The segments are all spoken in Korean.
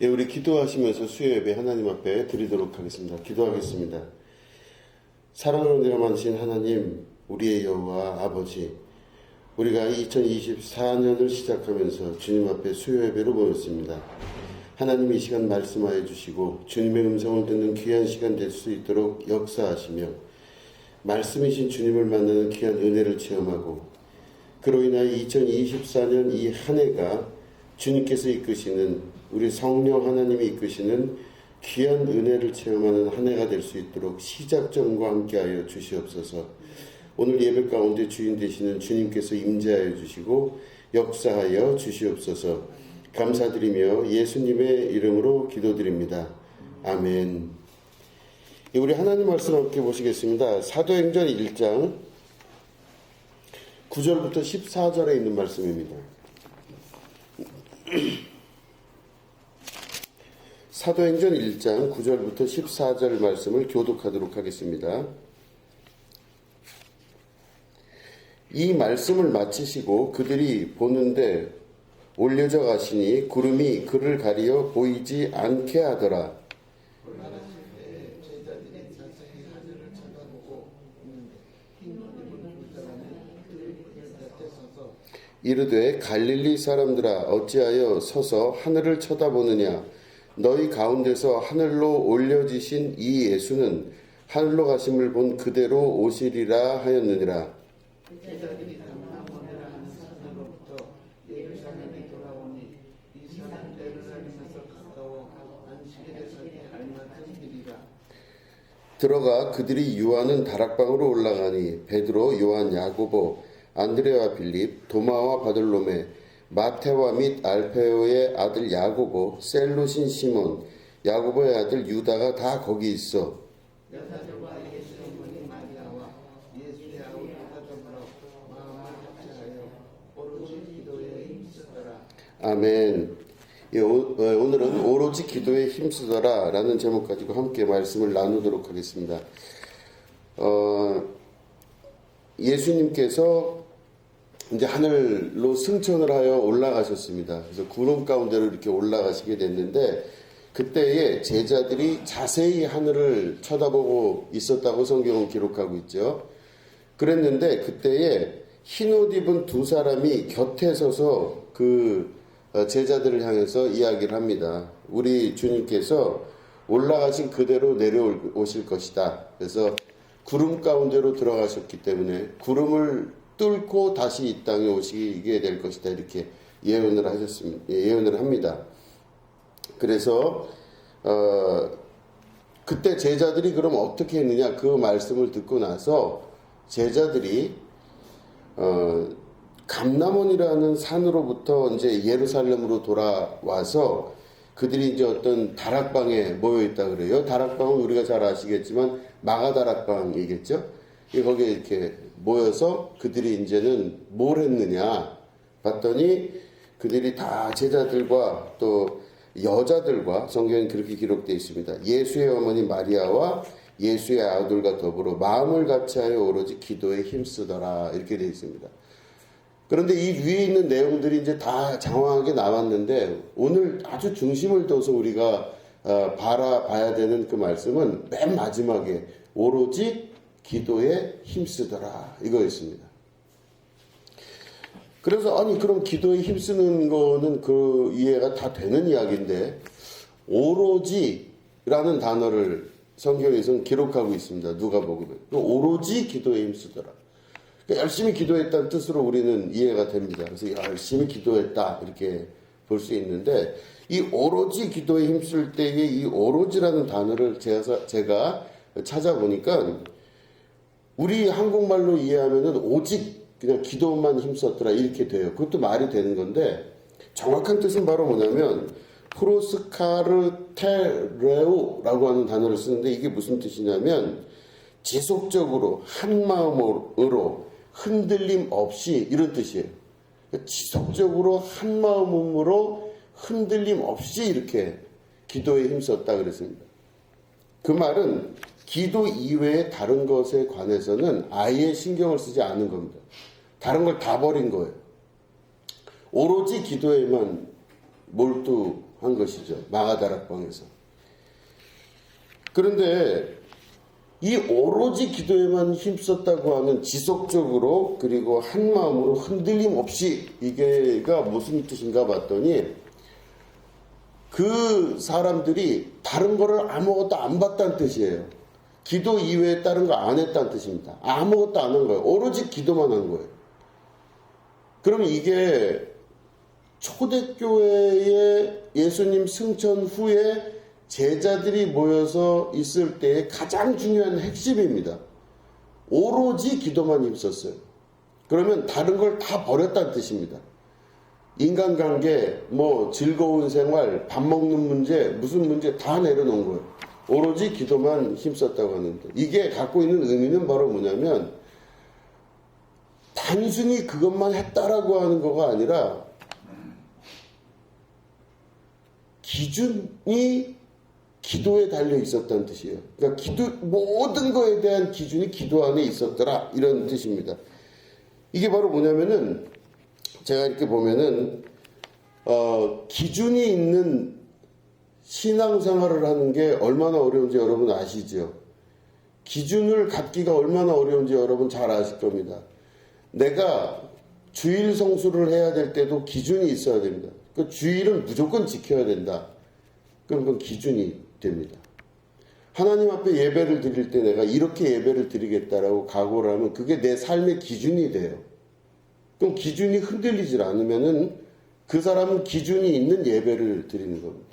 예, 우리 기도하시면서 수요 예배 하나님 앞에 드리도록 하겠습니다. 기도하겠습니다. 사랑으로 내가 만드신 하나님, 우리의 여호와 아버지, 우리가 2024년을 시작하면서 주님 앞에 수요 예배로 모였습니다. 하나님 이 시간 말씀하여 주시고 주님의 음성을 듣는 귀한 시간 될 수 있도록 역사하시며 말씀이신 주님을 만나는 귀한 은혜를 체험하고 그로 인하여 2024년 이 한 해가 주님께서 이끄시는 우리 성령 하나님이 이끄시는 귀한 은혜를 체험하는 한 해가 될 수 있도록 시작점과 함께하여 주시옵소서. 오늘 예배 가운데 주인 되시는 주님께서 임재하여 주시고 역사하여 주시옵소서. 감사드리며 예수님의 이름으로 기도드립니다. 아멘. 우리 하나님 말씀 함께 보시겠습니다. 사도행전 1장 9절부터 14절에 있는 말씀입니다. 사도행전 1장 9절부터 14절 말씀을 교독하도록 하겠습니다. 이 말씀을 마치시고 그들이 보는데 올려져 가시니 구름이 그를 가리어 보이지 않게 하더라. 이르되 갈릴리 사람들아 어찌하여 서서 하늘을 쳐다보느냐. 너희 가운데서 하늘로 올려지신 이 예수는 하늘로 가심을 본 그대로 오시리라 하였느니라. 들어가 그들이 유하는 다락방으로 올라가니 베드로, 요한, 야고보, 안드레와 빌립, 도마와 바돌로메, 마테와 및 알페오의 아들 야고보, 셀롯인 시몬, 야고보의 아들 유다가 다 거기 있어. 아멘. 오늘은 오로지 기도에 힘쓰더라 라는 제목 가지고 함께 말씀을 나누도록 하겠습니다. 예수님께서 이제 하늘로 승천을 하여 올라가셨습니다. 그래서 구름 가운데로 이렇게 올라가시게 됐는데 그때에 제자들이 자세히 하늘을 쳐다보고 있었다고 성경은 기록하고 있죠. 그랬는데 그때에 흰옷 입은 두 사람이 곁에 서서 그 제자들을 향해서 이야기를 합니다. 우리 주님께서 올라가신 그대로 내려오실 것이다. 그래서 구름 가운데로 들어가셨기 때문에 구름을 뚫고 다시 이 땅에 오시게 될 것이다. 이렇게 예언을 합니다. 그래서 그때 제자들이 그럼 어떻게 했느냐? 그 말씀을 듣고 나서 제자들이 감람원이라는 산으로부터 이제 예루살렘으로 돌아와서 그들이 이제 어떤 다락방에 모여 있다 그래요. 다락방은 우리가 잘 아시겠지만 마가다락방이겠죠. 거기에 이렇게 모여서 그들이 이제는 뭘 했느냐 봤더니 그들이 다 제자들과 또 여자들과 성경에 그렇게 기록되어 있습니다. 예수의 어머니 마리아와 예수의 아들과 더불어 마음을 같이하여 오로지 기도에 힘쓰더라 이렇게 되어 있습니다. 그런데 이 위에 있는 내용들이 이제 다 장황하게 나왔는데 오늘 아주 중심을 둬서 우리가 바라봐야 되는 그 말씀은 맨 마지막에 오로지 기도에 힘쓰더라 이거였습니다. 그래서 아니 그럼 기도에 힘쓰는 거는 그 이해가 다 되는 이야기인데 오로지라는 단어를 성경에서는 기록하고 있습니다. 누가복음에 오로지 기도에 힘쓰더라. 그러니까 열심히 기도했다는 뜻으로 우리는 이해가 됩니다. 그래서 열심히 기도했다 이렇게 볼 수 있는데 이 오로지 기도에 힘쓸 때의 이 오로지라는 단어를 제가 찾아보니까 우리 한국말로 이해하면은 오직 그냥 기도만 힘썼더라 이렇게 돼요. 그것도 말이 되는 건데 정확한 뜻은 바로 뭐냐면 프로스카르테레오라고 하는 단어를 쓰는데 이게 무슨 뜻이냐면 지속적으로 한 마음으로 흔들림 없이 이런 뜻이에요. 지속적으로 한 마음으로 흔들림 없이 이렇게 기도에 힘썼다 그랬습니다. 그 말은 기도 이외의 다른 것에 관해서는 아예 신경을 쓰지 않는 겁니다. 다른 걸 다 버린 거예요. 오로지 기도에만 한 것이죠. 마가다락방에서. 그런데 이 오로지 기도에만 힘썼다고 하는 지속적으로 그리고 한 마음으로 흔들림 없이 이게가 무슨 뜻인가 봤더니 그 사람들이 다른 거를 아무것도 안 봤다는 뜻이에요. 기도 이외에 다른 거 안 했다는 뜻입니다. 아무것도 안 한 거예요. 오로지 기도만 한 거예요. 그럼 이게 초대교회의 예수님 승천 후에 제자들이 모여서 있을 때의 가장 중요한 핵심입니다. 오로지 기도만 힘썼어요. 그러면 다른 걸 다 버렸다는 뜻입니다. 인간관계, 즐거운 생활, 밥 먹는 문제, 무슨 문제 다 내려놓은 거예요. 오로지 기도만 힘썼다고 하는데 이게 갖고 있는 의미는 바로 뭐냐면 단순히 그것만 했다라고 하는 거가 아니라 기준이 기도에 달려 있었다는 뜻이에요. 그러니까 모든 거에 대한 기준이 기도 안에 있었더라. 이런 뜻입니다. 이게 바로 뭐냐면은, 제가 이렇게 보면은, 기준이 있는 신앙생활을 하는 게 얼마나 어려운지 여러분 아시죠? 기준을 갖기가 얼마나 어려운지 여러분 잘 아실 겁니다. 내가 주일 성수를 해야 될 때도 기준이 있어야 됩니다. 그 주일은 무조건 지켜야 된다. 그럼 그건 기준이 됩니다. 하나님 앞에 예배를 드릴 때 내가 이렇게 예배를 드리겠다라고 각오를 하면 그게 내 삶의 기준이 돼요. 그럼 기준이 흔들리질 않으면은 그 사람은 기준이 있는 예배를 드리는 겁니다.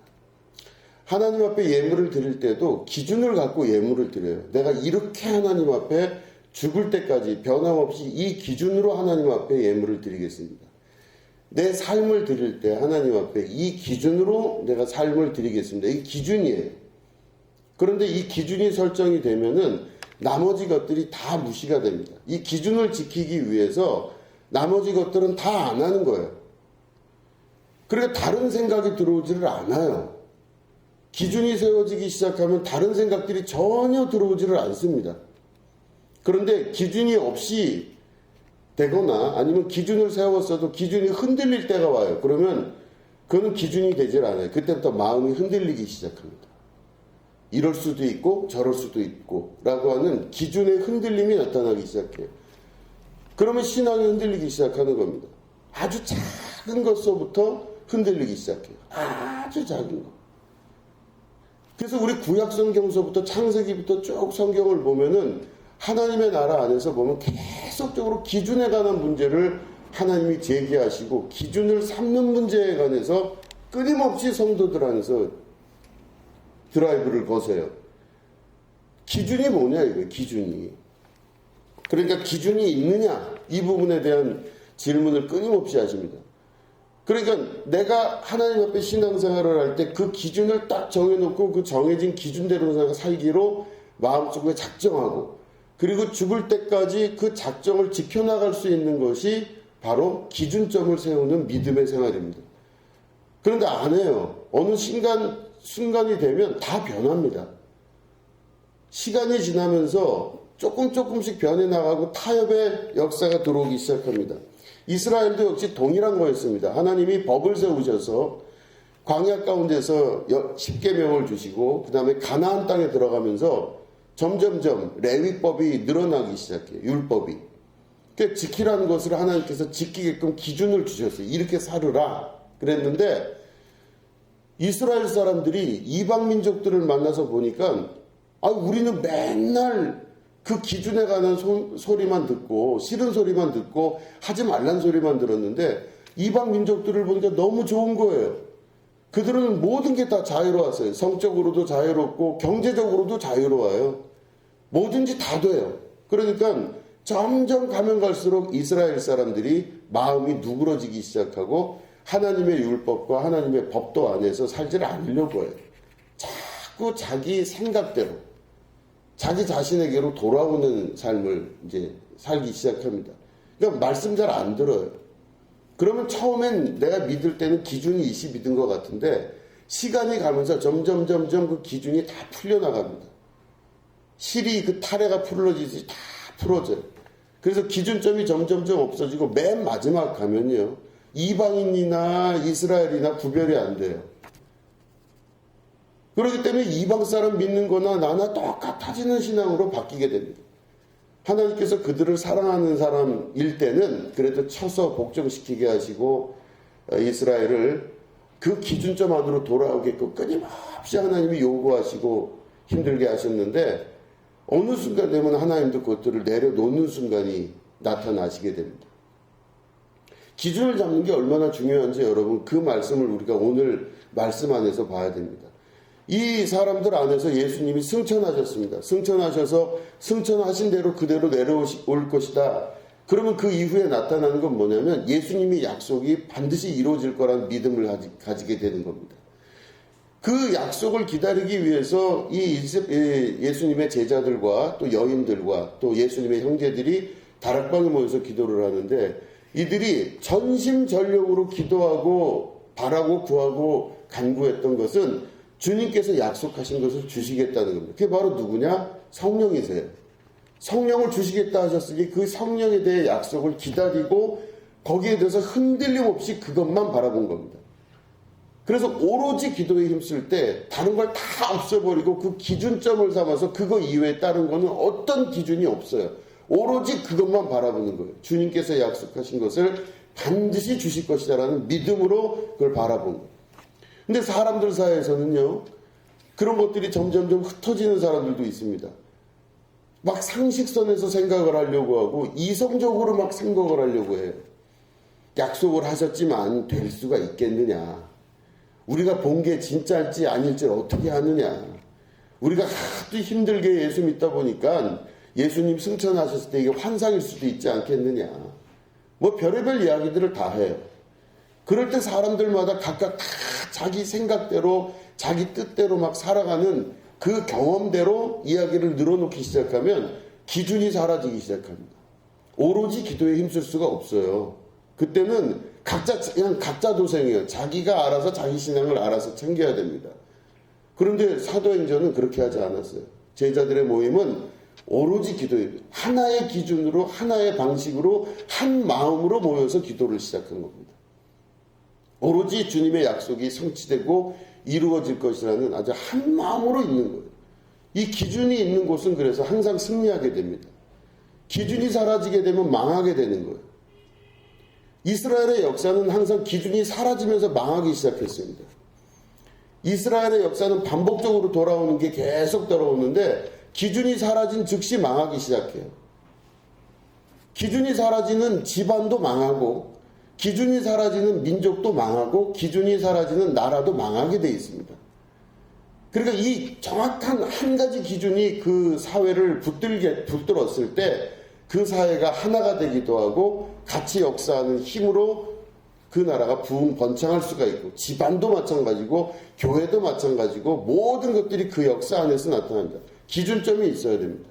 하나님 앞에 예물을 드릴 때도 기준을 갖고 예물을 드려요. 내가 이렇게 하나님 앞에 죽을 때까지 변함없이 이 기준으로 하나님 앞에 예물을 드리겠습니다. 내 삶을 드릴 때 하나님 앞에 이 기준으로 내가 삶을 드리겠습니다. 이 기준이에요. 그런데 이 기준이 설정이 되면은 나머지 것들이 다 무시가 됩니다. 이 기준을 지키기 위해서 나머지 것들은 다 안 하는 거예요. 그러니까 다른 생각이 들어오지를 않아요. 기준이 세워지기 시작하면 다른 생각들이 전혀 들어오지를 않습니다. 그런데 기준이 없이 되거나 아니면 기준을 세웠어도 기준이 흔들릴 때가 와요. 그러면 그건 기준이 되질 않아요. 그때부터 마음이 흔들리기 시작합니다. 이럴 수도 있고 저럴 수도 있고 라고 하는 기준의 흔들림이 나타나기 시작해요. 그러면 신앙이 흔들리기 시작하는 겁니다. 아주 작은 것서부터 흔들리기 시작해요. 아주 작은 것. 그래서 우리 구약 성경서부터 창세기부터 쭉 성경을 보면은 하나님의 나라 안에서 보면 계속적으로 기준에 관한 문제를 하나님이 제기하시고 기준을 삼는 문제에 관해서 끊임없이 성도들 안에서 드라이브를 거세요. 기준이 뭐냐 이거예요. 기준이. 그러니까 기준이 있느냐 이 부분에 대한 질문을 끊임없이 하십니다. 그러니까 내가 하나님 앞에 신앙생활을 할 때 그 기준을 딱 정해놓고 그 정해진 기준대로 살기로 마음속에 작정하고 그리고 죽을 때까지 그 작정을 지켜나갈 수 있는 것이 바로 기준점을 세우는 믿음의 생활입니다. 그런데 안 해요. 어느 순간이 되면 다 변합니다. 시간이 지나면서 조금씩 변해나가고 타협의 역사가 들어오기 시작합니다. 이스라엘도 역시 동일한 거였습니다. 하나님이 법을 세우셔서 광야 가운데서 10계명을 주시고 그 다음에 가나안 땅에 들어가면서 점점점 레위법이 늘어나기 시작해요. 율법이. 그러니까 지키라는 것을 하나님께서 지키게끔 기준을 주셨어요. 이렇게 살으라 그랬는데 이스라엘 사람들이 이방 민족들을 만나서 보니까 우리는 맨날 그 기준에 관한 소리만 듣고 싫은 소리만 듣고 하지 말란 소리만 들었는데 이방 민족들을 보니까 너무 좋은 거예요. 그들은 모든 게 다 자유로웠어요. 성적으로도 자유롭고 경제적으로도 자유로워요. 뭐든지 다 돼요. 그러니까 점점 가면 갈수록 이스라엘 사람들이 마음이 누그러지기 시작하고 하나님의 율법과 하나님의 법도 안에서 살지를 않으려고 해요. 자꾸 자기 생각대로 자기 자신에게로 돌아오는 삶을 이제 살기 시작합니다. 그러니까 말씀 잘 안 들어요. 그러면 처음엔 내가 믿을 때는 기준이 20 믿은 것 같은데 시간이 가면서 점점 그 기준이 다 풀려나갑니다. 실이 그 타래가 풀어지듯이 다 풀어져요. 그래서 기준점이 점점 없어지고 맨 마지막 가면요. 이방인이나 이스라엘이나 구별이 안 돼요. 그렇기 때문에 이방 사람 믿는 거나 나나 똑같아지는 신앙으로 바뀌게 됩니다. 하나님께서 그들을 사랑하는 사람일 때는 그래도 쳐서 복종시키게 하시고 이스라엘을 그 기준점 안으로 돌아오게끔 끊임없이 하나님이 요구하시고 힘들게 하셨는데 어느 순간 되면 하나님도 그것들을 내려놓는 순간이 나타나시게 됩니다. 기준을 잡는 게 얼마나 중요한지 여러분 그 말씀을 우리가 오늘 말씀 안에서 봐야 됩니다. 이 사람들 안에서 예수님이 승천하셨습니다. 승천하셔서 승천하신 대로 그대로 내려올 것이다. 그러면 그 이후에 나타나는 건 뭐냐면 예수님의 약속이 반드시 이루어질 거라는 믿음을 가지게 되는 겁니다. 그 약속을 기다리기 위해서 이 예수님의 제자들과 또 여인들과 또 예수님의 형제들이 다락방에 모여서 기도를 하는데 이들이 전심전력으로 기도하고 바라고 구하고 간구했던 것은 주님께서 약속하신 것을 주시겠다는 겁니다. 그게 바로 누구냐? 성령이세요. 성령을 주시겠다 하셨으니 그 성령에 대해 약속을 기다리고 거기에 대해서 흔들림 없이 그것만 바라본 겁니다. 그래서 오로지 기도에 힘쓸 때 다른 걸 다 없애버리고 그 기준점을 삼아서 그거 이외에 다른 거는 어떤 기준이 없어요. 오로지 그것만 바라보는 거예요. 주님께서 약속하신 것을 반드시 주실 것이다라는 믿음으로 그걸 바라본 거예요. 근데 사람들 사이에서는요, 그런 것들이 점점점 흩어지는 사람들도 있습니다. 막 상식선에서 생각을 하려고 하고 이성적으로 막 생각을 하려고 해요. 약속을 하셨지만 될 수가 있겠느냐. 우리가 본 게 진짜일지 아닐지 어떻게 아느냐. 우리가 하도 힘들게 예수 믿다 보니까 예수님 승천하셨을 때 이게 환상일 수도 있지 않겠느냐. 뭐 별의별 이야기들을 다 해요. 그럴 때 사람들마다 각각 다 자기 생각대로 자기 뜻대로 막 살아가는 그 경험대로 이야기를 늘어놓기 시작하면 기준이 사라지기 시작합니다. 오로지 기도에 힘쓸 수가 없어요. 그때는 그냥 각자 도생이에요. 자기가 알아서 자기 신앙을 알아서 챙겨야 됩니다. 그런데 사도행전은 그렇게 하지 않았어요. 제자들의 모임은 오로지 기도예요. 하나의 기준으로 하나의 방식으로 한 마음으로 모여서 기도를 시작한 겁니다. 오로지 주님의 약속이 성취되고 이루어질 것이라는 아주 한 마음으로 있는 거예요. 이 기준이 있는 곳은 그래서 항상 승리하게 됩니다. 기준이 사라지게 되면 망하게 되는 거예요. 이스라엘의 역사는 항상 기준이 사라지면서 망하기 시작했습니다. 이스라엘의 역사는 반복적으로 돌아오는 게 계속 돌아오는데 기준이 사라진 즉시 망하기 시작해요. 기준이 사라지는 집안도 망하고 기준이 사라지는 민족도 망하고 기준이 사라지는 나라도 망하게 돼 있습니다. 그러니까 이 정확한 한 가지 기준이 그 사회를 붙들었을 때 그 사회가 하나가 되기도 하고 같이 역사하는 힘으로 그 나라가 부흥 번창할 수가 있고 집안도 마찬가지고 교회도 마찬가지고 모든 것들이 그 역사 안에서 나타납니다. 기준점이 있어야 됩니다.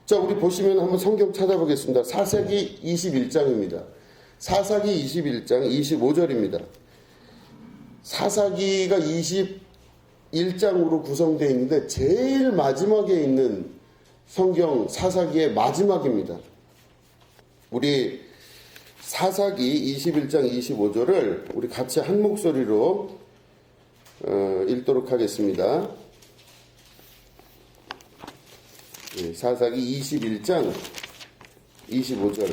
자, 우리 보시면 한번 성경 찾아보겠습니다. 사사기 21장입니다. 사사기 21장 25절입니다. 사사기가 21장으로 구성되어 있는데 제일 마지막에 있는 성경 사사기의 마지막입니다. 우리 사사기 21장 25절을 우리 같이 한 목소리로 읽도록 하겠습니다. 사사기 21장 25절.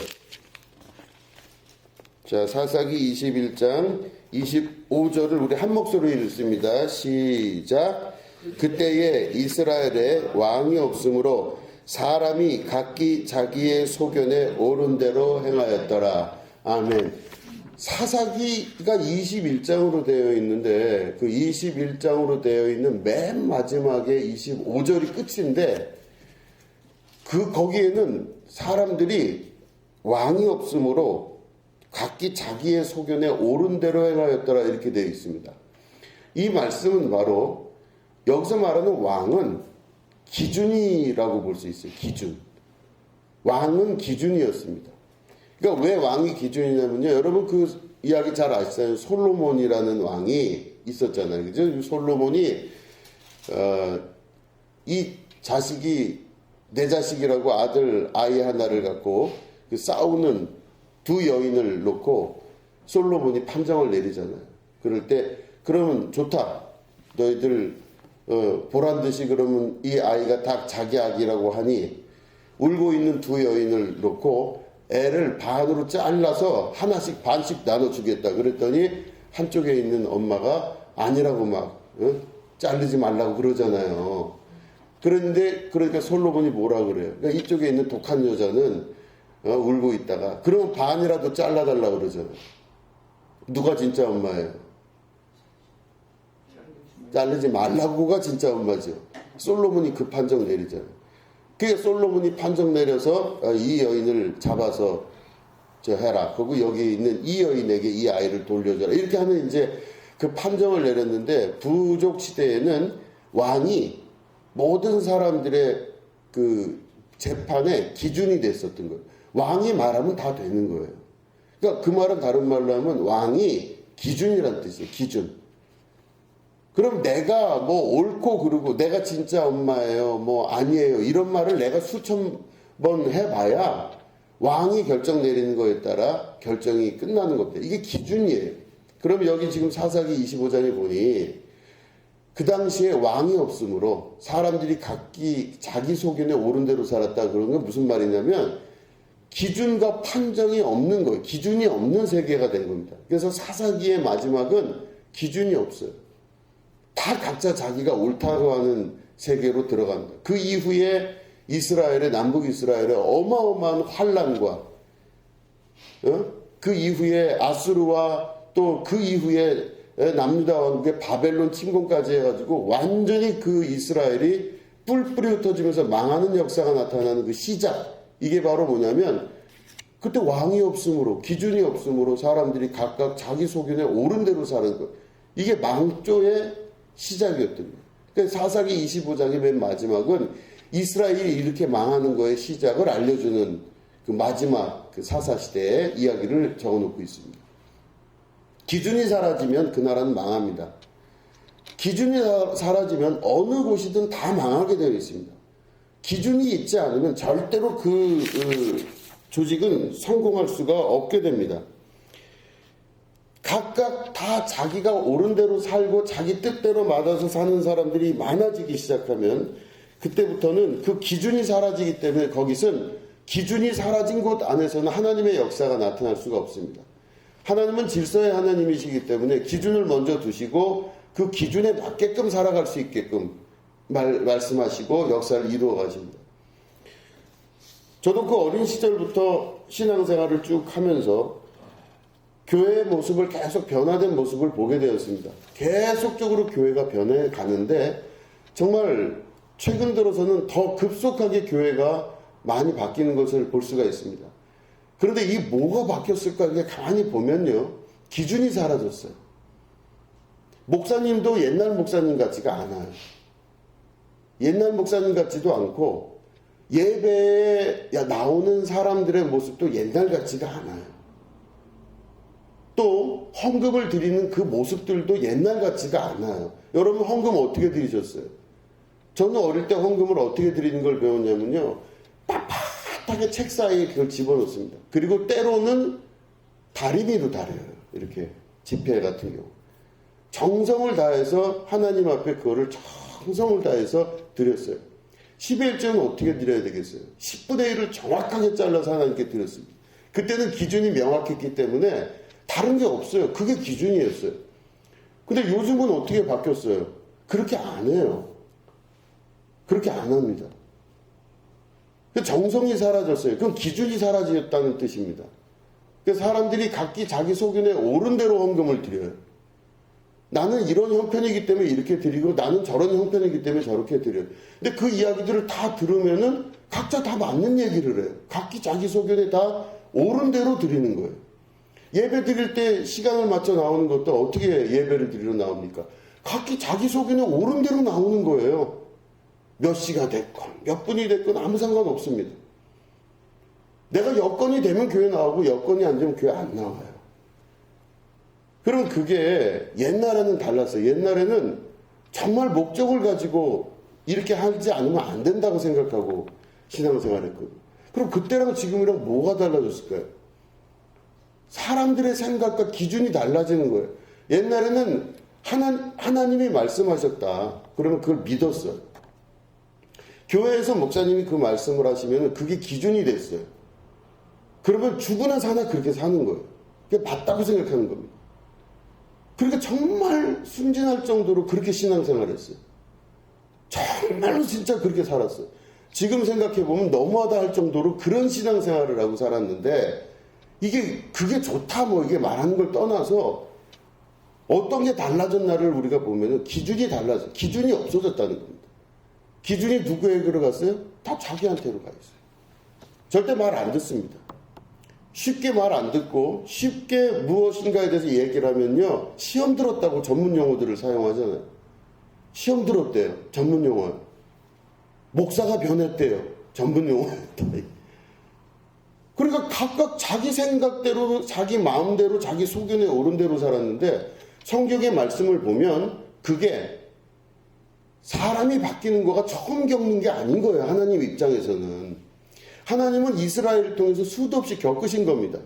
자, 사사기 21장 25절을 우리 한 목소리로 읽습니다. 시작. 그때에 이스라엘에 왕이 없으므로 사람이 각기 자기의 소견에 옳은 대로 행하였더라. 아멘. 사사기가 21장으로 되어 있는데 그 21장으로 되어 있는 맨 마지막에 25절이 끝인데 거기에는 사람들이 왕이 없으므로 각기 자기의 소견에 옳은 대로 행하였더라 이렇게 되어 있습니다. 이 말씀은 바로 여기서 말하는 왕은 기준이라고 볼 수 있어요. 기준. 왕은 기준이었습니다. 그러니까 왜 왕이 기준이냐면요. 여러분 그 이야기 잘 아시잖아요. 솔로몬이라는 왕이 있었잖아요. 그죠? 솔로몬이 이 자식이 내 자식이라고 아이 하나를 갖고 싸우는 두 여인을 놓고 솔로몬이 판정을 내리잖아요. 그럴 때 그러면 좋다. 너희들 보란 듯이 그러면 이 아이가 다 자기 아기라고 하니 울고 있는 두 여인을 놓고 애를 반으로 잘라서 하나씩 반씩 나눠주겠다. 그랬더니 한쪽에 있는 엄마가 아니라고 막 자르지 말라고 그러잖아요. 그런데 그러니까 솔로몬이 뭐라 그래요? 그러니까 이쪽에 있는 독한 여자는 울고 있다가 그러면 반이라도 잘라달라고 그러잖아요. 누가 진짜 엄마예요? 자르지 말라고가 진짜 엄마죠. 솔로몬이 그 판정 내리잖아요. 그게 솔로몬이 판정 내려서 이 여인을 잡아서 해라. 그리고 여기 있는 이 여인에게 이 아이를 돌려줘라. 이렇게 하면 이제 그 판정을 내렸는데 부족 시대에는 왕이 모든 사람들의 그 재판의 기준이 됐었던 거예요. 왕이 말하면 다 되는 거예요. 그러니까 그 말은 다른 말로 하면 왕이 기준이란 뜻이에요. 기준. 그럼 내가 뭐 옳고 그르고 내가 진짜 엄마예요, 뭐 아니에요 이런 말을 내가 수천 번 해봐야 왕이 결정 내리는 거에 따라 결정이 끝나는 겁니다. 이게 기준이에요. 그럼 여기 지금 사사기 25장에 보니 그 당시에 왕이 없으므로 사람들이 각기 자기 소견에 옳은 대로 살았다. 그런 건 무슨 말이냐면 기준과 판정이 없는 거예요. 기준이 없는 세계가 된 겁니다. 그래서 사사기의 마지막은 기준이 없어요. 다 각자 자기가 옳다고 하는 세계로 들어갑니다. 그 이후에 이스라엘의 남북 이스라엘의 어마어마한 환란과 그 이후에 아수르와 또 그 이후에 남유다 왕국의 바벨론 침공까지 해가지고 완전히 그 이스라엘이 뿔뿔이 흩어지면서 망하는 역사가 나타나는 그 시작. 이게 바로 뭐냐면 그때 왕이 없으므로 기준이 없으므로 사람들이 각각 자기 소견에 옳은 대로 사는 것. 이게 망조의 시작이었던 거예요. 그러니까 사사기 25장의 맨 마지막은 이스라엘이 이렇게 망하는 거의 시작을 알려주는 그 마지막 그 사사시대의 이야기를 적어놓고 있습니다. 기준이 사라지면 그 나라는 망합니다. 기준이 사라지면 어느 곳이든 다 망하게 되어 있습니다. 기준이 있지 않으면 절대로 그 조직은 성공할 수가 없게 됩니다. 각각 다 자기가 옳은 대로 살고 자기 뜻대로 맞아서 사는 사람들이 많아지기 시작하면 그때부터는 그 기준이 사라지기 때문에 거기선 기준이 사라진 곳 안에서는 하나님의 역사가 나타날 수가 없습니다. 하나님은 질서의 하나님이시기 때문에 기준을 먼저 두시고 그 기준에 맞게끔 살아갈 수 있게끔 말씀하시고 역사를 이루어 가십니다. 저도 그 어린 시절부터 신앙생활을 쭉 하면서 교회의 모습을 계속 변화된 모습을 보게 되었습니다. 계속적으로 교회가 변해가는데 정말 최근 들어서는 더 급속하게 교회가 많이 바뀌는 것을 볼 수가 있습니다. 그런데 이 뭐가 바뀌었을까 이게 가만히 보면요. 기준이 사라졌어요. 목사님도 옛날 목사님 같지가 않아요. 옛날 목사님 같지도 않고 예배에 나오는 사람들의 모습도 옛날 같지가 않아요. 또 헌금을 드리는 그 모습들도 옛날 같지가 않아요. 여러분 헌금 어떻게 드리셨어요? 저는 어릴 때 헌금을 어떻게 드리는 걸 배웠냐면요. 빳빳하게 책 사이에 그걸 집어넣습니다. 그리고 때로는 다리미로 다려요. 이렇게 지폐 같은 경우. 정성을 다해서 하나님 앞에 그거를 정성을 다해서 드렸어요. 11조는 어떻게 드려야 되겠어요? 10분의 1을 정확하게 잘라서 하나님께 드렸습니다. 그때는 기준이 명확했기 때문에 다른 게 없어요. 그게 기준이었어요. 근데 요즘은 어떻게 바뀌었어요? 그렇게 안 해요. 그렇게 안 합니다. 정성이 사라졌어요. 그럼 기준이 사라졌다는 뜻입니다. 사람들이 각기 자기 소견에 옳은 대로 헌금을 드려요. 나는 이런 형편이기 때문에 이렇게 드리고 나는 저런 형편이기 때문에 저렇게 드려요. 근데 그 이야기들을 다 들으면은 각자 다 맞는 얘기를 해요. 각기 자기 소견에 다 옳은 대로 드리는 거예요. 예배 드릴 때 시간을 맞춰 나오는 것도 어떻게 예배를 드리러 나옵니까? 각기 자기 소견에 옳은 대로 나오는 거예요. 몇 시가 됐건 몇 분이 됐건 아무 상관없습니다. 내가 여건이 되면 교회 나오고 여건이 안 되면 교회 안 나와요. 그럼 그게 옛날에는 달랐어요. 옛날에는 정말 목적을 가지고 이렇게 하지 않으면 안 된다고 생각하고 신앙생활을 했거든요. 그럼 그때랑 지금이랑 뭐가 달라졌을까요? 사람들의 생각과 기준이 달라지는 거예요. 옛날에는 하나님이 말씀하셨다. 그러면 그걸 믿었어요. 교회에서 목사님이 그 말씀을 하시면 그게 기준이 됐어요. 그러면 죽으나 사나 그렇게 사는 거예요. 그게 맞다고 생각하는 겁니다. 그러니까 정말 순진할 정도로 그렇게 신앙생활을 했어요. 정말로 진짜 그렇게 살았어요. 지금 생각해보면 너무하다 할 정도로 그런 신앙생활을 하고 살았는데 그게 좋다 뭐 이게 말하는 걸 떠나서 어떤 게 달라졌나를 우리가 보면 기준이 달라져. 기준이 없어졌다는 겁니다. 기준이 누구에게로 갔어요? 다 자기한테로 가 있어요. 절대 말 안 듣습니다. 쉽게 말 안 듣고 쉽게 무엇인가에 대해서 얘기를 하면요. 시험 들었다고 전문 용어들을 사용하잖아요. 시험 들었대요. 전문 용어. 목사가 변했대요. 전문 용어. 그러니까 각각 자기 생각대로 자기 마음대로 자기 소견에 옳은 대로 살았는데 성경의 말씀을 보면 그게 사람이 바뀌는 거가 처음 겪는 게 아닌 거예요. 하나님 입장에서는. 하나님은 이스라엘을 통해서 수도 없이 겪으신 겁니다.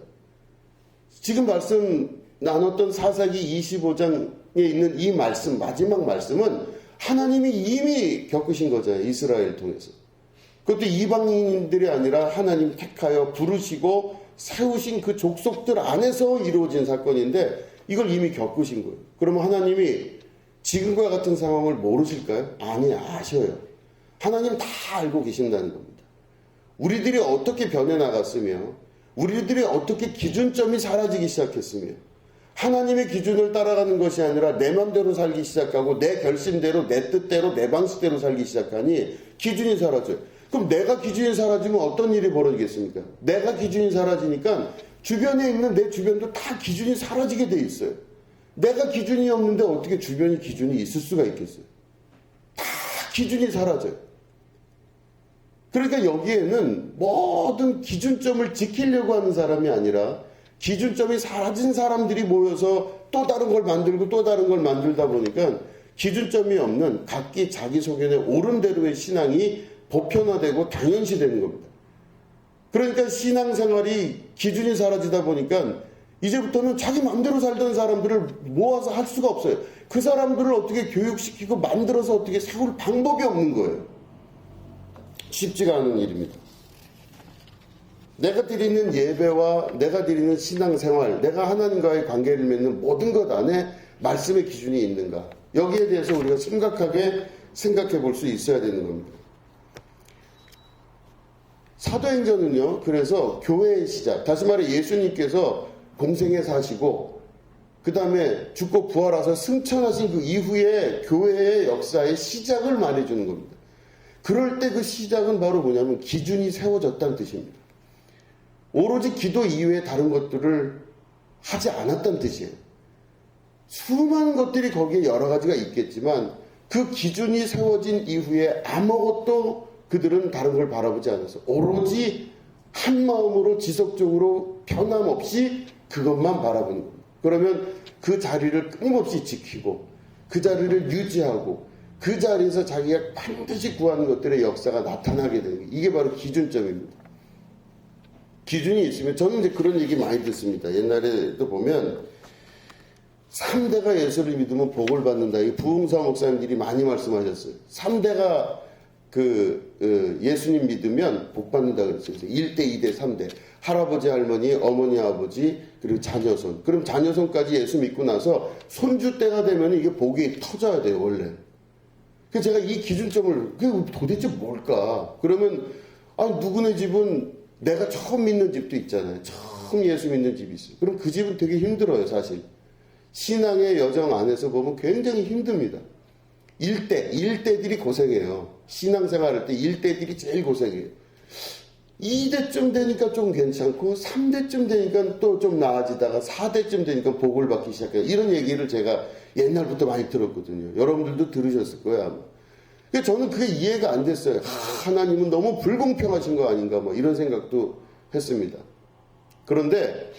지금 말씀 나눴던 사사기 25장에 있는 이 말씀, 마지막 말씀은 하나님이 이미 겪으신 거잖아요. 이스라엘을 통해서. 그것도 이방인들이 아니라 하나님 택하여 부르시고 세우신 그 족속들 안에서 이루어진 사건인데 이걸 이미 겪으신 거예요. 그러면 하나님이 지금과 같은 상황을 모르실까요? 아니, 아셔요. 하나님 다 알고 계신다는 겁니다. 우리들이 어떻게 변해나갔으며 우리들이 어떻게 기준점이 사라지기 시작했으며 하나님의 기준을 따라가는 것이 아니라 내 맘대로 살기 시작하고 내 결심대로 내 뜻대로 내 방식대로 살기 시작하니 기준이 사라져요. 그럼 내가 기준이 사라지면 어떤 일이 벌어지겠습니까? 내가 기준이 사라지니까 주변에 있는 내 주변도 다 기준이 사라지게 돼 있어요. 내가 기준이 없는데 어떻게 주변에 기준이 있을 수가 있겠어요? 다 기준이 사라져요. 그러니까 여기에는 모든 기준점을 지키려고 하는 사람이 아니라 기준점이 사라진 사람들이 모여서 또 다른 걸 만들고 또 다른 걸 만들다 보니까 기준점이 없는 각기 자기 소견에 옳은 대로의 신앙이 보편화되고 당연시되는 겁니다. 그러니까 신앙생활이 기준이 사라지다 보니까 이제부터는 자기 마음대로 살던 사람들을 모아서 할 수가 없어요. 그 사람들을 어떻게 교육시키고 만들어서 어떻게 세울 방법이 없는 거예요. 쉽지가 않은 일입니다. 내가 드리는 예배와 내가 드리는 신앙생활, 내가 하나님과의 관계를 맺는 모든 것 안에 말씀의 기준이 있는가? 여기에 대해서 우리가 심각하게 생각해 볼 수 있어야 되는 겁니다. 사도행전은요, 그래서 교회의 시작, 다시 말해 예수님께서 공생에 사시고 그 다음에 죽고 부활하셔서 승천하신 그 이후에 교회의 역사의 시작을 말해주는 겁니다. 그럴 때 그 시작은 바로 뭐냐면 기준이 세워졌다는 뜻입니다. 오로지 기도 이외에 다른 것들을 하지 않았다는 뜻이에요. 수많은 것들이 거기에 여러 가지가 있겠지만 그 기준이 세워진 이후에 아무것도 그들은 다른 걸 바라보지 않았어요. 오로지 한 마음으로 지속적으로 변함없이 그것만 바라보는 겁니다. 그러면 그 자리를 끊임없이 지키고 그 자리를 유지하고 그 자리에서 자기가 반드시 구하는 것들의 역사가 나타나게 되는 게 이게 바로 기준점입니다. 기준이 있으면 저는 이제 그런 얘기 많이 듣습니다. 옛날에도 보면 3대가 예수를 믿으면 복을 받는다. 이 부흥사 목사님들이 많이 말씀하셨어요. 3대가 예수님 믿으면 복 받는다 그랬어요. 1대, 2대, 3대. 할아버지, 할머니, 어머니, 아버지, 그리고 자녀손. 그럼 자녀손까지 예수 믿고 나서 손주 때가 되면 이게 복이 터져야 돼요, 원래. 그래서 제가 이 기준점을, 그게 도대체 뭘까? 그러면, 누구네 집은 내가 처음 믿는 집도 있잖아요. 처음 예수 믿는 집이 있어요. 그럼 그 집은 되게 힘들어요, 사실. 신앙의 여정 안에서 보면 굉장히 힘듭니다. 1대들이 고생해요. 신앙생활 할 때 1대들이 제일 고생해요. 2대쯤 되니까 좀 괜찮고 3대쯤 되니까 또 좀 나아지다가 4대쯤 되니까 복을 받기 시작해요. 이런 얘기를 제가 옛날부터 많이 들었거든요. 여러분들도 들으셨을 거예요, 아마. 그래서 저는 그게 이해가 안 됐어요. 하나님은 너무 불공평하신 거 아닌가 뭐 이런 생각도 했습니다. 그런데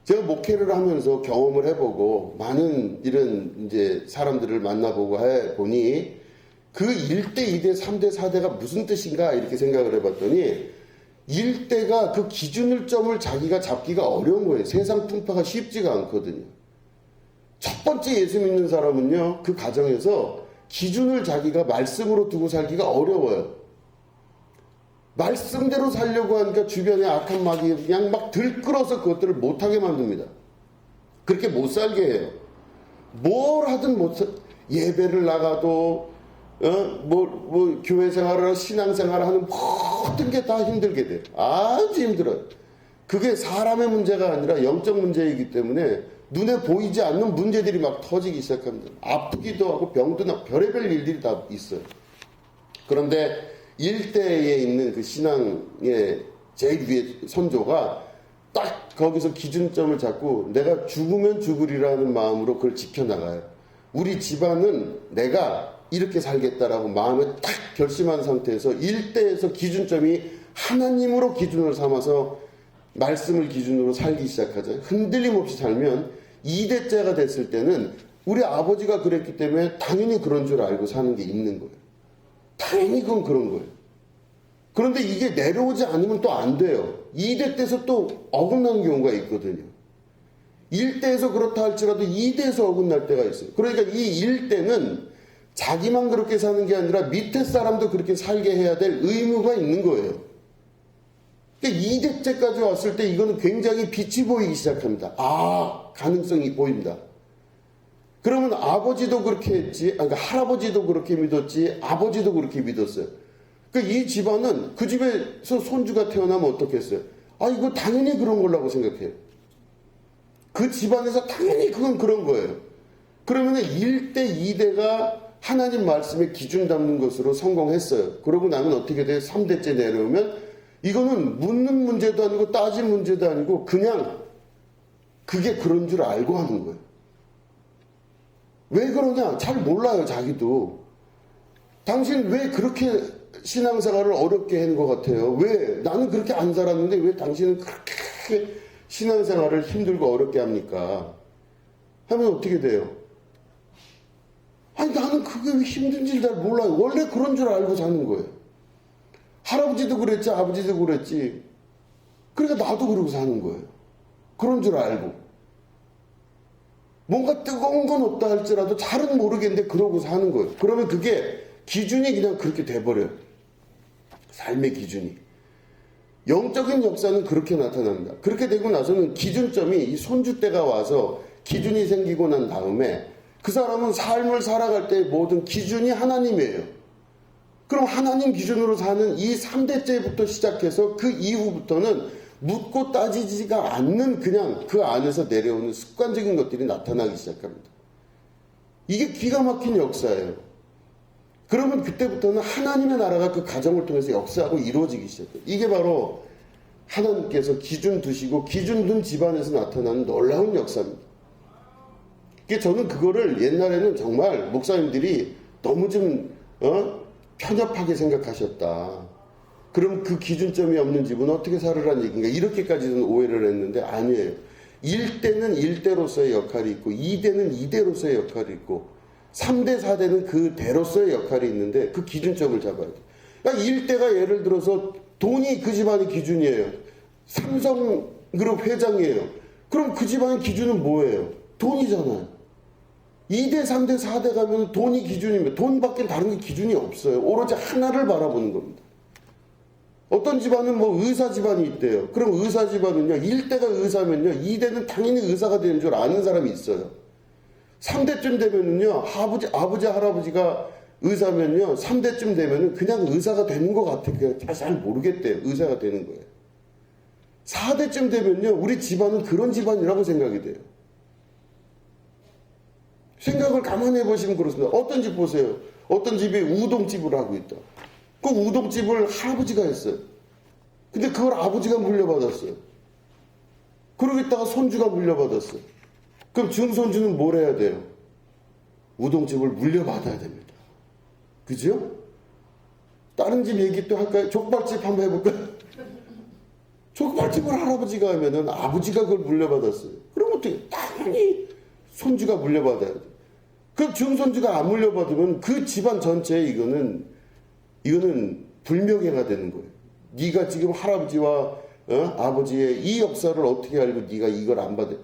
제가 목회를 하면서 경험을 해보고 많은 이런 이제 사람들을 만나보고 해보니 그 1대, 2대, 3대, 4대가 무슨 뜻인가 이렇게 생각을 해봤더니 1대가 그 기준을 점을 자기가 잡기가 어려운 거예요. 세상 풍파가 쉽지가 않거든요. 첫 번째 예수 믿는 사람은요, 그 가정에서 기준을 자기가 말씀으로 두고 살기가 어려워요. 말씀대로 살려고 하니까 주변에 악한 마귀 그냥 막 들끓어서 그것들을 못하게 만듭니다. 그렇게 못 살게 해요. 뭘 하든 예배를 나가도 교회 생활을 신앙 생활을 하는 모든 게 다 힘들게 돼요. 아주 힘들어요. 그게 사람의 문제가 아니라 영적 문제이기 때문에 눈에 보이지 않는 문제들이 막 터지기 시작합니다. 아프기도 하고 병도 나고 별의별 일들이 다 있어요. 그런데 일대에 있는 그 신앙의 제일 위에 선조가 딱 거기서 기준점을 잡고 내가 죽으면 죽으리라는 마음으로 그걸 지켜나가요. 우리 집안은 내가 이렇게 살겠다라고 마음에 딱 결심한 상태에서 일대에서 기준점이 하나님으로 기준을 삼아서 말씀을 기준으로 살기 시작하죠. 흔들림 없이 살면 2대째가 됐을 때는 우리 아버지가 그랬기 때문에 당연히 그런 줄 알고 사는 게 있는 거예요. 당연히 그건 그런 거예요. 그런데 이게 내려오지 않으면 또 안 돼요. 2대 때서 또 어긋나는 경우가 있거든요. 1대에서 그렇다 할지라도 2대에서 어긋날 때가 있어요. 그러니까 이 1대는 자기만 그렇게 사는 게 아니라 밑에 사람도 그렇게 살게 해야 될 의무가 있는 거예요. 그러니까 2대째까지 왔을 때 이거는 굉장히 빛이 보이기 시작합니다. 가능성이 보인다. 그러면 아버지도 그렇게 했지, 그러니까 할아버지도 그렇게 믿었지, 아버지도 그렇게 믿었어요. 그러니까 이 집안은 그 집에서 손주가 태어나면 어떻겠어요? 이거 당연히 그런 거라고 생각해요. 그 집안에서 당연히 그건 그런 거예요. 그러면 1대, 2대가 하나님 말씀에 기준 담는 것으로 성공했어요. 그러고 나면 어떻게 돼요? 3대째 내려오면 이거는 묻는 문제도 아니고 따진 문제도 아니고 그냥 그게 그런 줄 알고 하는 거예요. 왜 그러냐? 잘 몰라요, 자기도. 당신 왜 그렇게 신앙생활을 어렵게 한 것 같아요? 왜? 나는 그렇게 안 살았는데 왜 당신은 그렇게 신앙생활을 힘들고 어렵게 합니까? 하면 어떻게 돼요? 나는 그게 왜 힘든지 잘 몰라요. 원래 그런 줄 알고 사는 거예요. 할아버지도 그랬지, 아버지도 그랬지. 그러니까 나도 그러고 사는 거예요. 그런 줄 알고. 뭔가 뜨거운 건 없다 할지라도 잘은 모르겠는데 그러고 사는 거예요. 그러면 그게 기준이 그냥 그렇게 돼버려요. 삶의 기준이. 영적인 역사는 그렇게 나타납니다. 그렇게 되고 나서는 기준점이 이 손주 때가 와서 기준이 생기고 난 다음에 그 사람은 삶을 살아갈 때의 모든 기준이 하나님이에요. 그럼 하나님 기준으로 사는 이 3대째부터 시작해서 그 이후부터는 묻고 따지지가 않는 그냥 그 안에서 내려오는 습관적인 것들이 나타나기 시작합니다. 이게 기가 막힌 역사예요. 그러면 그때부터는 하나님의 나라가 그 가정을 통해서 역사하고 이루어지기 시작해요. 이게 바로 하나님께서 기준 두시고 기준 둔 집안에서 나타나는 놀라운 역사입니다. 저는 그거를 옛날에는 정말 목사님들이 너무 좀 편협하게 생각하셨다. 그럼 그 기준점이 없는 집은 어떻게 살으라는 얘기인가? 이렇게까지는 오해를 했는데 아니에요. 1대는 1대로서의 역할이 있고 2대는 2대로서의 역할이 있고 3대, 4대는 그 대로서의 역할이 있는데 그 기준점을 잡아야 돼요. 그러니까 1대가 예를 들어서 돈이 그 집안의 기준이에요. 삼성그룹 회장이에요. 그럼 그 집안의 기준은 뭐예요? 돈이잖아요. 2대, 3대, 4대 가면 돈이 기준이면 돈밖에 다른 게 기준이 없어요. 오로지 하나를 바라보는 겁니다. 어떤 집안은 의사 집안이 있대요. 그럼 의사 집안은요, 1대가 의사면요, 2대는 당연히 의사가 되는 줄 아는 사람이 있어요. 3대쯤 되면은요, 아버지, 할아버지가 의사면요, 3대쯤 되면은 그냥 의사가 되는 것 같아요. 잘 모르겠대요. 의사가 되는 거예요. 4대쯤 되면요, 우리 집안은 그런 집안이라고 생각이 돼요. 생각을 가만히 해보시면 그렇습니다. 어떤 집 보세요. 어떤 집이 우동집을 하고 있다. 그 우동집을 할아버지가 했어요. 근데 그걸 아버지가 물려받았어요. 그러고 있다가 손주가 물려받았어요. 그럼 증손주는 뭘 해야 돼요? 우동집을 물려받아야 됩니다. 그죠? 다른 집 얘기 또 할까요? 족발집 한번 해볼까요? 족발집을 할아버지가 하면은 아버지가 그걸 물려받았어요. 그럼 어떻게? 당연히 손주가 물려받아야 돼. 그 증손주가 안 물려받으면 그 집안 전체에 이거는 불명예가 되는 거예요. 네가 지금 할아버지와 아버지의 이 역사를 어떻게 알고 네가 이걸 안 받아?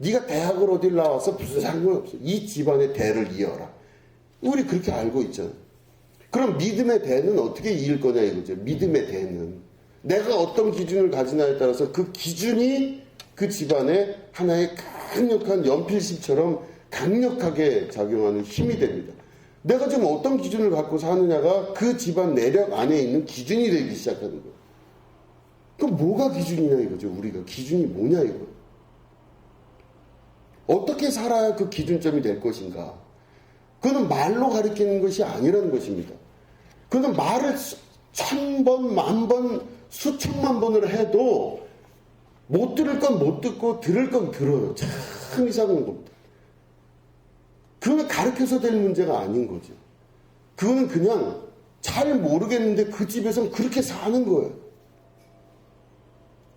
네가 대학을 어딜 나와서 무슨 상관없어. 이 집안의 대를 이어라. 우리 그렇게 알고 있잖아요. 그럼 믿음의 대는 어떻게 이을 거냐 이거죠. 믿음의 대는 내가 어떤 기준을 가지나에 따라서 그 기준이 그 집안의 하나의 강력한 연필심처럼 강력하게 작용하는 힘이 됩니다. 내가 지금 어떤 기준을 갖고 사느냐가 그 집안 내력 안에 있는 기준이 되기 시작하는 거예요. 그럼 뭐가 기준이냐 이거죠. 우리가 기준이 뭐냐 이거예요. 어떻게 살아야 그 기준점이 될 것인가. 그거는 말로 가리키는 것이 아니라는 것입니다. 그거는 말을 1000번, 10,000번, 수천만 번을 해도 못 들을 건 못 듣고 들을 건 들어요. 참 이상한 겁니다. 그거는 가르쳐서 될 문제가 아닌 거죠. 그거는 그냥 잘 모르겠는데 그 집에서는 그렇게 사는 거예요.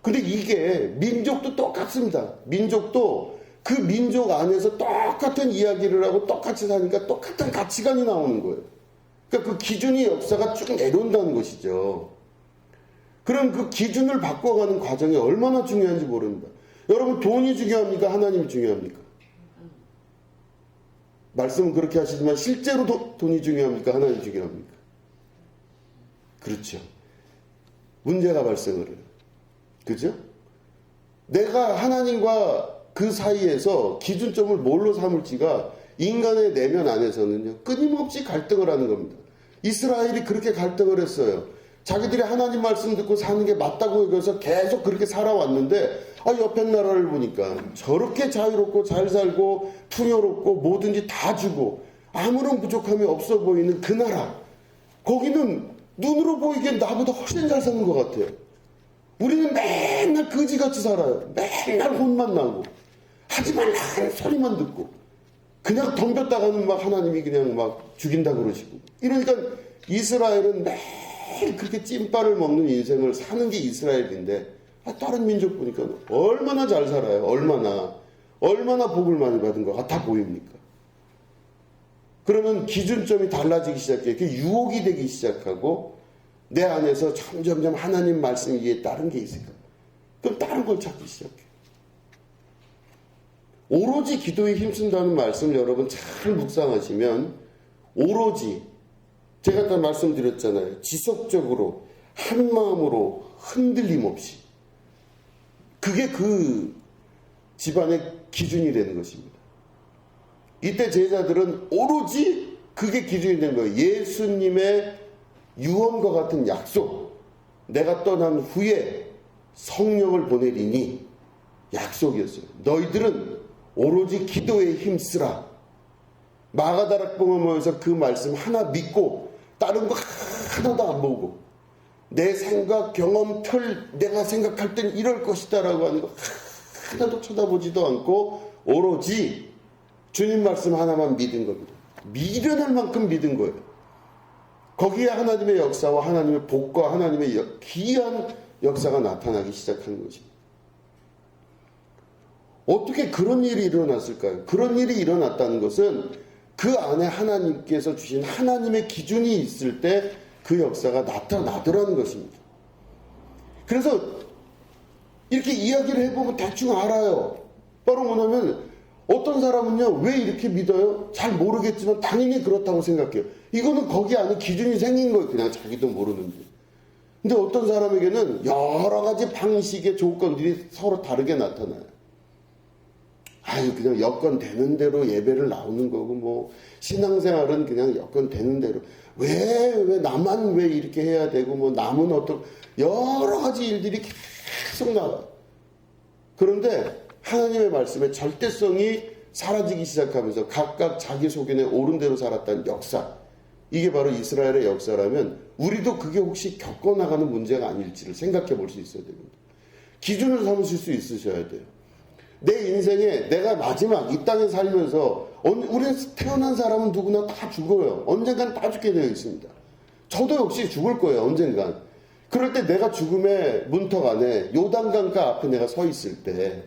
근데 이게 민족도 똑같습니다. 민족도 그 민족 안에서 똑같은 이야기를 하고 똑같이 사니까 똑같은 가치관이 나오는 거예요. 그러니까 그 기준이 역사가 쭉 내려온다는 것이죠. 그럼 그 기준을 바꿔가는 과정이 얼마나 중요한지 모릅니다. 여러분 돈이 중요합니까? 하나님이 중요합니까? 말씀은 그렇게 하시지만 실제로 돈이 중요합니까? 하나님이 중요합니까? 그렇죠. 문제가 발생을 해요. 그죠? 내가 하나님과 그 사이에서 기준점을 뭘로 삼을지가 인간의 내면 안에서는요, 끊임없이 갈등을 하는 겁니다. 이스라엘이 그렇게 갈등을 했어요. 자기들이 하나님 말씀 듣고 사는 게 맞다고 여겨서 계속 그렇게 살아왔는데, 옆에 나라를 보니까 저렇게 자유롭고 잘 살고 풍요롭고 뭐든지 다 주고 아무런 부족함이 없어 보이는 그 나라, 거기는 눈으로 보이기엔 나보다 훨씬 잘 사는 것 같아요. 우리는 맨날 거지같이 살아요. 맨날 혼만 나고 하지 말라는 소리만 듣고 그냥 덤볐다가는 막 하나님이 그냥 막 죽인다 그러시고. 이러니까 이스라엘은 매일 그렇게 찐빠를 먹는 인생을 사는 게 이스라엘인데, 다른 민족 보니까 얼마나 잘 살아요. 얼마나 복을 많이 받은 것 같아 보입니까? 그러면 기준점이 달라지기 시작해요. 그게 유혹이 되기 시작하고 내 안에서 점점점 하나님 말씀 위에 다른 게 있을까? 그럼 다른 걸 찾기 시작해요. 오로지 기도에 힘쓴다는 말씀을 여러분 잘 묵상하시면, 오로지 제가 아까 말씀드렸잖아요. 지속적으로 한 마음으로 흔들림 없이, 그게 그 집안의 기준이 되는 것입니다. 이때 제자들은 오로지 그게 기준이 되는 거예요. 예수님의 유언과 같은 약속, 내가 떠난 후에 성령을 보내리니, 약속이었어요. 너희들은 오로지 기도에 힘쓰라. 마가다락방에 모여서 그 말씀 하나 믿고 다른 거 하나도 안 보고 내 생각, 경험, 내가 생각할 땐 이럴 것이다 라고 하는 거 하나도 쳐다보지도 않고 오로지 주님 말씀 하나만 믿은 겁니다. 미련할 만큼 믿은 거예요. 거기에 하나님의 역사와 하나님의 복과 하나님의 귀한 역사가 나타나기 시작한 것입니다. 어떻게 그런 일이 일어났을까요? 그런 일이 일어났다는 것은 그 안에 하나님께서 주신 하나님의 기준이 있을 때 그 역사가 나타나더라는 것입니다. 그래서 이렇게 이야기를 해보면 대충 알아요. 바로 뭐냐면 어떤 사람은요, 왜 이렇게 믿어요? 잘 모르겠지만 당연히 그렇다고 생각해요. 이거는 거기 안에 기준이 생긴 거예요. 그냥 자기도 모르는데. 근데 어떤 사람에게는 여러 가지 방식의 조건들이 서로 다르게 나타나요. 그냥 여건 되는 대로 예배를 나오는 거고, 뭐, 신앙생활은 그냥 여건 되는 대로. 왜 나만 왜 이렇게 해야 되고, 뭐, 남은 여러 가지 일들이 계속 나와요. 그런데 하나님의 말씀의 절대성이 사라지기 시작하면서 각각 자기 소견에 옳은 대로 살았다는 역사. 이게 바로 이스라엘의 역사라면 우리도 그게 혹시 겪어나가는 문제가 아닐지를 생각해 볼 수 있어야 됩니다. 기준을 삼으실 수 있으셔야 돼요. 내 인생에 내가 마지막 이 땅에 살면서, 우리는 태어난 사람은 누구나 다 죽어요. 언젠간 다 죽게 되어 있습니다. 저도 역시 죽을 거예요. 언젠간. 그럴 때 내가 죽음의 문턱 안에 요단강가 앞에 내가 서 있을 때,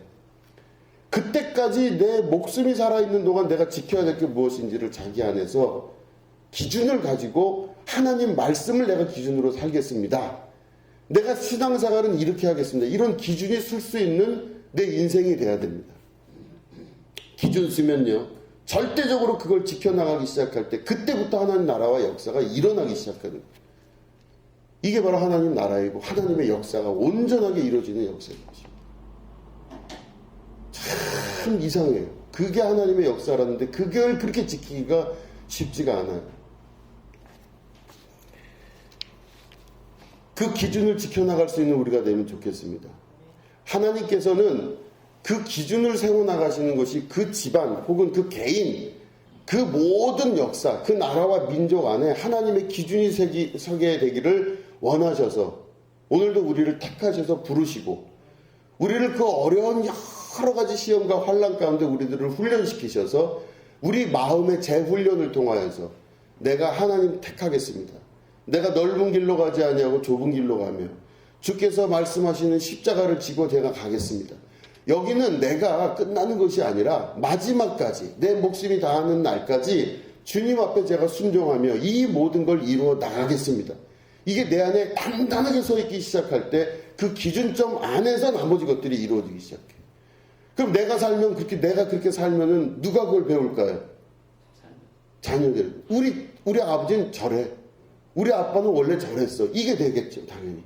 그때까지 내 목숨이 살아있는 동안 내가 지켜야 될 게 무엇인지를 자기 안에서 기준을 가지고 하나님 말씀을 내가 기준으로 살겠습니다. 내가 신앙생활은 이렇게 하겠습니다. 이런 기준이 쓸 수 있는 내 인생이 돼야 됩니다. 기준 쓰면요, 절대적으로 그걸 지켜나가기 시작할 때 그때부터 하나님 나라와 역사가 일어나기 시작하는 거예요. 이게 바로 하나님 나라이고 하나님의 역사가 온전하게 이루어지는 역사인 것입니다. 참 이상해요. 그게 하나님의 역사라는데 그걸 그렇게 지키기가 쉽지가 않아요. 그 기준을 지켜나갈 수 있는 우리가 되면 좋겠습니다. 하나님께서는 그 기준을 세워나가시는 것이 그 집안 혹은 그 개인, 그 모든 역사, 그 나라와 민족 안에 하나님의 기준이 서게 되기를 원하셔서 오늘도 우리를 택하셔서 부르시고 우리를 그 어려운 여러 가지 시험과 환난 가운데 우리들을 훈련시키셔서 우리 마음의 재훈련을 통하여서 내가 하나님 택하겠습니다. 내가 넓은 길로 가지 아니하고 좁은 길로 가며 주께서 말씀하시는 십자가를 지고 제가 가겠습니다. 여기는 내가 끝나는 것이 아니라 마지막까지 내 목숨이 다하는 날까지 주님 앞에 제가 순종하며 이 모든 걸 이루어 나가겠습니다. 이게 내 안에 단단하게 서 있기 시작할 때 그 기준점 안에서 나머지 것들이 이루어지기 시작해요. 그럼 내가 그렇게 살면은 누가 그걸 배울까요? 자녀들. 우리 아버지는 저래. 우리 아빠는 원래 저랬어. 이게 되겠죠, 당연히.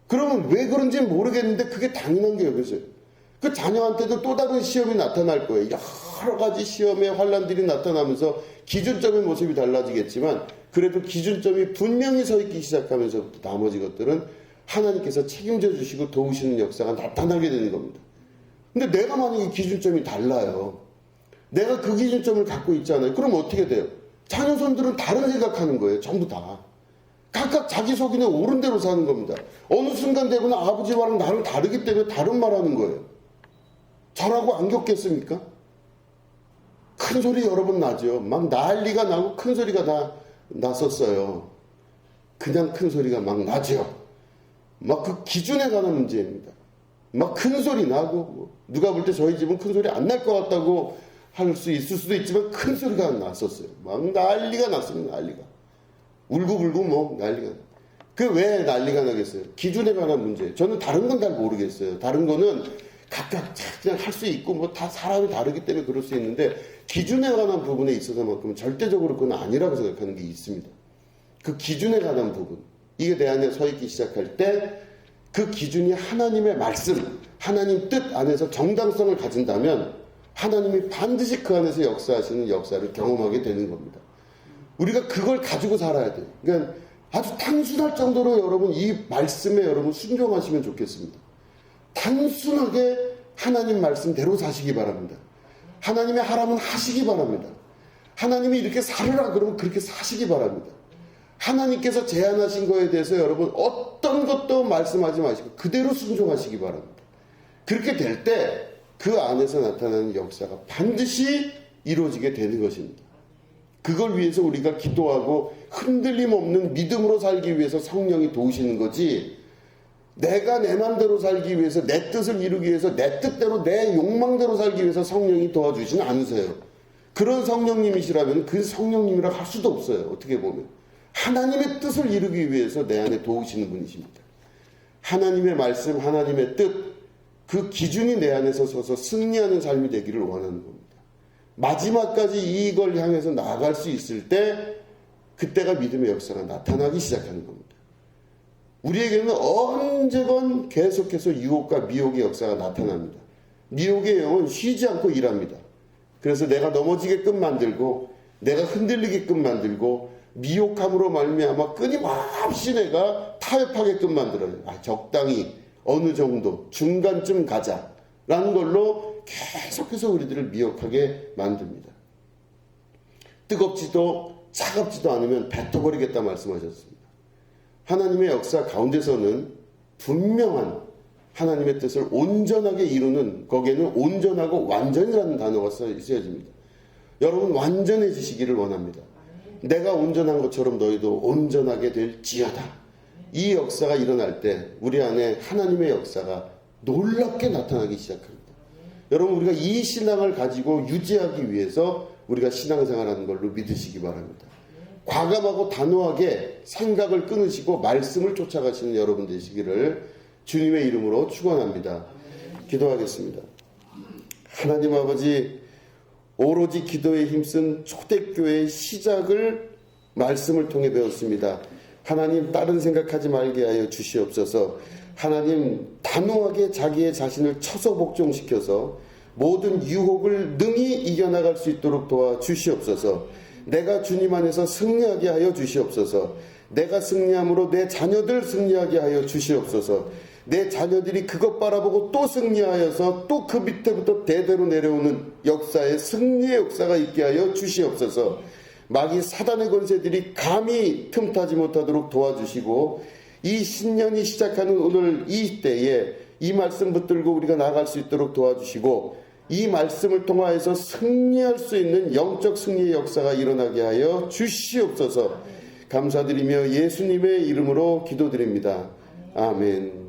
그러면 왜 그런지 모르겠는데 그게 당연한 게 여기서요. 그 자녀한테도 또 다른 시험이 나타날 거예요. 여러 가지 시험의 환란들이 나타나면서 기준점의 모습이 달라지겠지만 그래도 기준점이 분명히 서 있기 시작하면서부터 나머지 것들은 하나님께서 책임져 주시고 도우시는 역사가 나타나게 되는 겁니다. 근데 내가 만약에 기준점이 달라요. 내가 그 기준점을 갖고 있잖아요. 그럼 어떻게 돼요? 자녀손들은 다른 생각하는 거예요. 전부 다. 각각 자기 속인에 옳은 대로 사는 겁니다. 어느 순간 되고는 아버지와는 나랑 다르기 때문에 다른 말하는 거예요. 저라고 안 겪겠습니까? 큰 소리 여러 번 나죠. 막 난리가 나고 큰 소리가 다 났었어요. 그냥 큰 소리가 막 나죠. 막 그 기준에 관한 문제입니다. 막 큰 소리 나고 누가 볼 때 저희 집은 큰 소리 안 날 것 같다고 할 수 있을 수도 있지만 큰 소리가 났었어요. 막 난리가 났습니다. 난리가. 울고불고 뭐 난리가. 그 왜 난리가 나겠어요? 기준에 관한 문제. 저는 다른 건 잘 모르겠어요. 다른 거는 각각 그냥 할 수 있고 뭐 다 사람이 다르기 때문에 그럴 수 있는데 기준에 관한 부분에 있어서만큼은 절대적으로 그건 아니라고 생각하는 게 있습니다. 그 기준에 관한 부분. 이게 내 안에 서 있기 시작할 때 그 기준이 하나님의 말씀, 하나님 뜻 안에서 정당성을 가진다면 하나님이 반드시 그 안에서 역사하시는 역사를 경험하게 되는 겁니다. 우리가 그걸 가지고 살아야 돼요. 그러니까 아주 단순할 정도로 여러분 이 말씀에 여러분 순종하시면 좋겠습니다. 단순하게 하나님 말씀대로 사시기 바랍니다. 하나님의 하라면 하시기 바랍니다. 하나님이 이렇게 살으라 그러면 그렇게 사시기 바랍니다. 하나님께서 제안하신 거에 대해서 여러분 어떤 것도 말씀하지 마시고 그대로 순종하시기 바랍니다. 그렇게 될 때 그 안에서 나타나는 역사가 반드시 이루어지게 되는 것입니다. 그걸 위해서 우리가 기도하고 흔들림 없는 믿음으로 살기 위해서 성령이 도우시는 거지, 내가 내 맘대로 살기 위해서 내 뜻을 이루기 위해서 내 뜻대로 내 욕망대로 살기 위해서 성령이 도와주지는 않으세요. 그런 성령님이시라면 그 성령님이라 할 수도 없어요. 어떻게 보면 하나님의 뜻을 이루기 위해서 내 안에 도우시는 분이십니다. 하나님의 말씀, 하나님의 뜻, 그 기준이 내 안에서 서서 승리하는 삶이 되기를 원하는 겁니다. 마지막까지 이걸 향해서 나아갈 수 있을 때 그때가 믿음의 역사가 나타나기 시작하는 겁니다. 우리에게는 언제건 계속해서 유혹과 미혹의 역사가 나타납니다. 미혹의 영은 쉬지 않고 일합니다. 그래서 내가 넘어지게끔 만들고 내가 흔들리게끔 만들고 미혹함으로 말미암아 끊임없이 내가 타협하게끔 만들어요. 적당히 어느 정도 중간쯤 가자라는 걸로 계속해서 우리들을 미혹하게 만듭니다. 뜨겁지도 차갑지도 않으면 뱉어버리겠다 말씀하셨습니다. 하나님의 역사 가운데서는 분명한 하나님의 뜻을 온전하게 이루는, 거기에는 온전하고 완전이라는 단어가 쓰여집니다. 여러분 완전해지시기를 원합니다. 내가 온전한 것처럼 너희도 온전하게 될지어다. 이 역사가 일어날 때 우리 안에 하나님의 역사가 놀랍게 나타나기 시작합니다. 여러분 우리가 이 신앙을 가지고 유지하기 위해서 우리가 신앙생활하는 걸로 믿으시기 바랍니다. 과감하고 단호하게 생각을 끊으시고 말씀을 쫓아가시는 여러분 되시기를 주님의 이름으로 축원합니다. 기도하겠습니다. 하나님 아버지, 오로지 기도에 힘쓴 초대교회의 시작을 말씀을 통해 배웠습니다. 하나님, 다른 생각하지 말게 하여 주시옵소서. 하나님, 단호하게 자기의 자신을 처소 복종시켜서 모든 유혹을 능히 이겨나갈 수 있도록 도와주시옵소서. 내가 주님 안에서 승리하게 하여 주시옵소서. 내가 승리함으로 내 자녀들 승리하게 하여 주시옵소서. 내 자녀들이 그것 바라보고 또 승리하여서 또 그 밑에부터 대대로 내려오는 역사에 승리의 역사가 있게 하여 주시옵소서. 마귀 사단의 권세들이 감히 틈타지 못하도록 도와주시고, 이 신년이 시작하는 오늘 이 때에 이 말씀 붙들고 우리가 나아갈 수 있도록 도와주시고, 이 말씀을 통하여서 승리할 수 있는 영적 승리의 역사가 일어나게 하여 주시옵소서. 감사드리며 예수님의 이름으로 기도드립니다. 아멘.